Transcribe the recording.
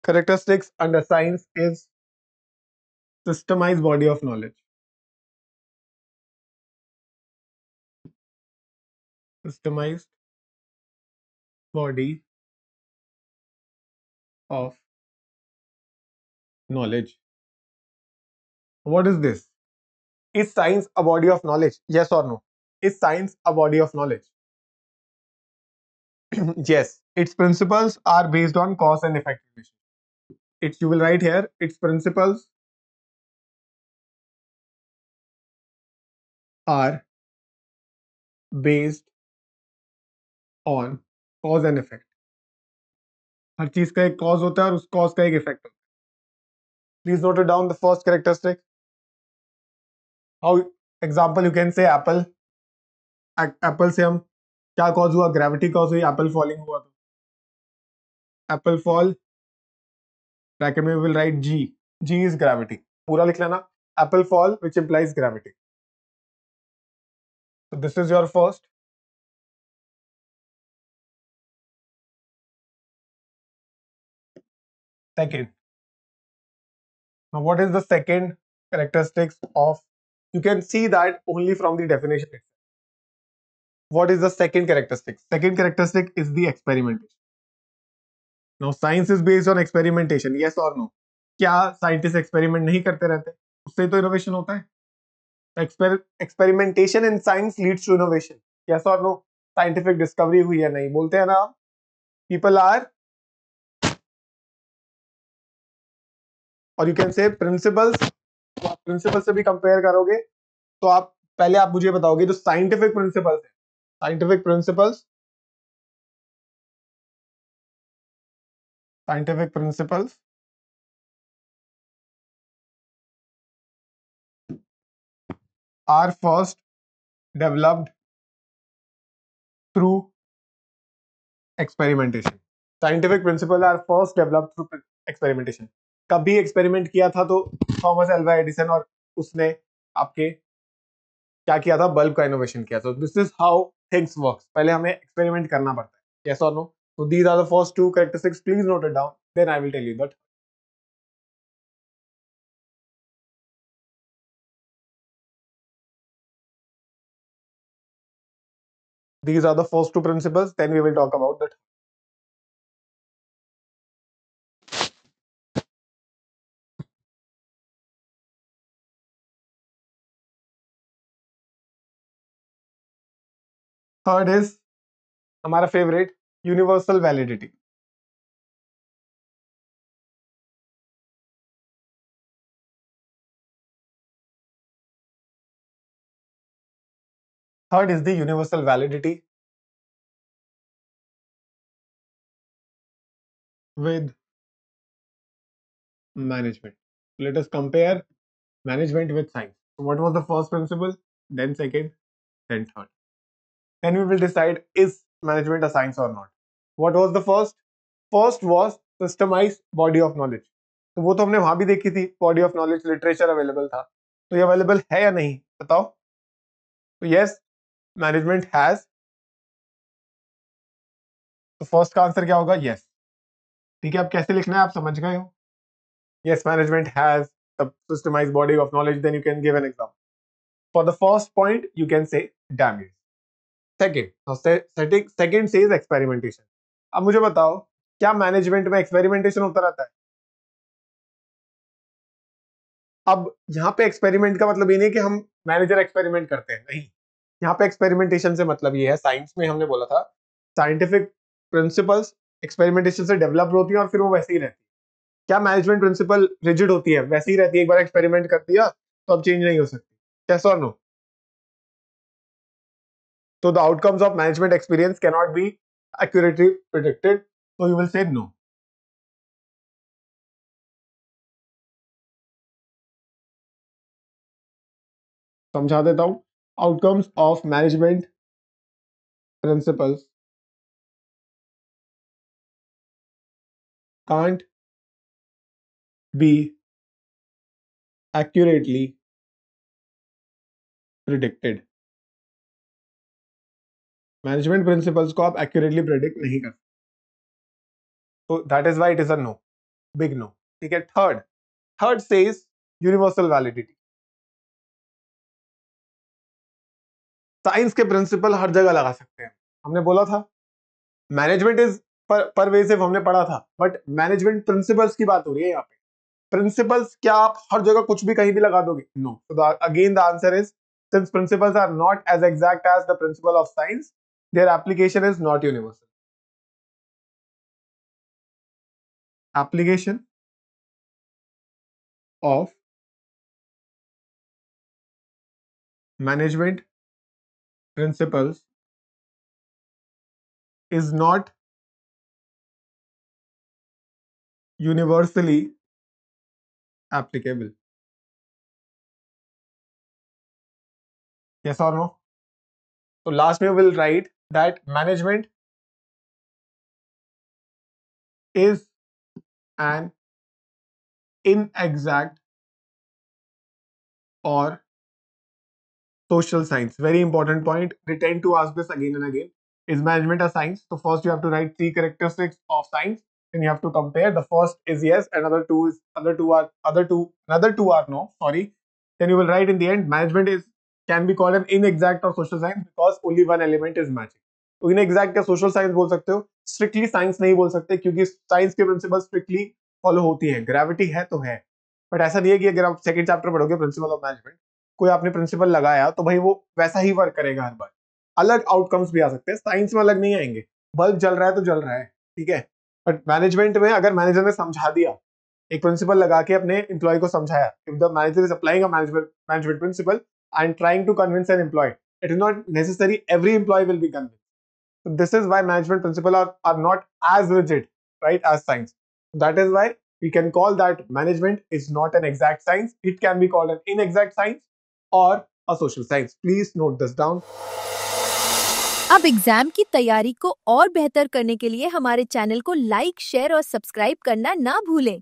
characteristics under science is systemized body of knowledge. Systemized body of knowledge. What is this? Is science a body of knowledge? Yes or no? Is science a body of knowledge? Yes. Its principles are based on cause and effect relation. You will write here, its principles are based on cause and effect. हर चीज का एक cause होता है और उस cause का एक effect होता है. Please note it down, the first characteristic. How example you can say apple. Apple से हम क्या cause हुआ? Gravity cause हुई. Apple falling हुआ तो apple fall. Bracket में we will write G. G is gravity. पूरा लिख लेना. Apple fall, which implies gravity. So this is your first. Second. Now what is the second characteristics of? You can see that only from the definition itself. What is the second characteristic? Second characteristic is the experimentation. Now science is based on experimentation. Yes or no? क्या scientist experiment नहीं करते रहते? उससे तो innovation होता है. Experimentation in science leads to innovation. Yes और नो? साइंटिफिक डिस्कवरी हुई है नहीं, बोलते हैं ना आप. पीपल आर, और you can say principles. Principle से भी कंपेयर करोगे तो आप पहले आप मुझे बताओगे जो साइंटिफिक प्रिंसिपल्स है. Scientific principles are first developed through experimentation. Scientific principles are first developed through experimentation. कभी एक्सपेरिमेंट किया था तो थॉमस एल्वा एडिसन, और उसने आपके क्या किया था? बल्ब का इनोवेशन किया था. This is how things works. पहले हमें एक्सपेरिमेंट करना पड़ता है. यस और no? So these are the first two characteristics. Please note it down. Then I will tell you that. These are the first two principles. Then we will talk about that. Third is हमारा favorite, universal validity. Third is the universal validity with management. Let us compare management with science. So what was the first principle? Then second, then third. Then we will decide is management a science or not. What was the first? First was systemized body of knowledge. तो वो तो हमने वहां भी देखी थी. Body of knowledge literature available था. तो ये अवेलेबल है या नहीं बताओ. तो यस, मैनेजमेंट हैज. तो फर्स्ट का आंसर क्या होगा? यस. ठीक है, अब कैसे लिखना है आप समझ गए हो. Yes, management has a systemized body of knowledge. Then you can give an example. For the first point, you can say damage. Second, now second says experimentation. अब मुझे बताओ, क्या मैनेजमेंट में एक्सपेरिमेंटेशन होता रहता है? अब यहाँ पे एक्सपेरिमेंट का मतलब ये नहीं कि हम मैनेजर एक्सपेरिमेंट करते हैं, नहीं. यहाँ पे एक्सपेरिमेंटेशन से मतलब ये है, साइंस में हमने बोला था साइंटिफिक प्रिंसिपल्स एक्सपेरिमेंटेशन से डेवलप होती है और फिर वो वैसे ही रहती है. क्या मैनेजमेंट प्रिंसिपल रिजिड होती है? वैसे ही रहती है. एक बार एक्सपेरिमेंट कर दिया तो अब चेंज नहीं हो सकती. यस और no? So the outcomes of management experience cannot be accurately predicted. So you will say no. समझा देता हूं. Outcomes of management principles can't be accurately predicted. Management principles को आप accurately predict नहीं कर सकते. So that is why it is a no. Big no, ठीक है। Third says universal validity. Science के प्रिंसिपल हर जगह लगा सकते हैं, हमने बोला था मैनेजमेंट इज परवेसिव, हमने पढ़ा था, बट मैनेजमेंट प्रिंसिपल्स की बात हो रही है यहाँ पे। प्रिंसिपल्स क्या आप हर जगह कुछ भी कहीं भी लगा दोगे? No. So again the answer is, since principles are not as exact as the principle of science, their application is not universal. Application of management principles is not universally applicable. Yes or no? So last we will write that management is an inexact or social science. Very important point. They tend to ask this again and again. Is management a science? So first you have to write 3 characteristics of science. Then you have to compare. The first is yes, and other two are no. Sorry. Then you will write in the end, management is can be called an inexact or social science because only one element is matching. तो inexact या social science बोल सकते हो, strictly science नहीं बोल सकते क्योंकि science के principles strictly follow होती है। Gravity है तो है, बट ऐसा नहीं है कि अगर आप सेकंड चैप्टर पढ़ोगे प्रिंसिपल ऑफ मैनेजमेंट, कोई आपने प्रिंसिपल लगाया तो भाई वो वैसा ही वर्क करेगा हर बार। अलग आउटकम्स भी आ सकते हैं, साइंस में अलग नहीं आएंगे। बल्ब जल रहा है तो जल रहा है, ठीक है, बट मैनेजमेंट में अगर मैनेजर ने समझा दिया, एक प्रिंसिपल लगा के अपने एम्प्लॉय को समझाया, if the manager is applying a management principle and trying to convince an employee, it is not necessary every employee will be convinced. So this is why management principles are not as rigid, right, as science. That is why we can call that management is not an exact science. It can be called an inexact science or a social science. Please note this down. अब exam की तैयारी को और बेहतर करने के लिए हमारे चैनल को लाइक, शेयर और सब्सक्राइब करना ना भूलें।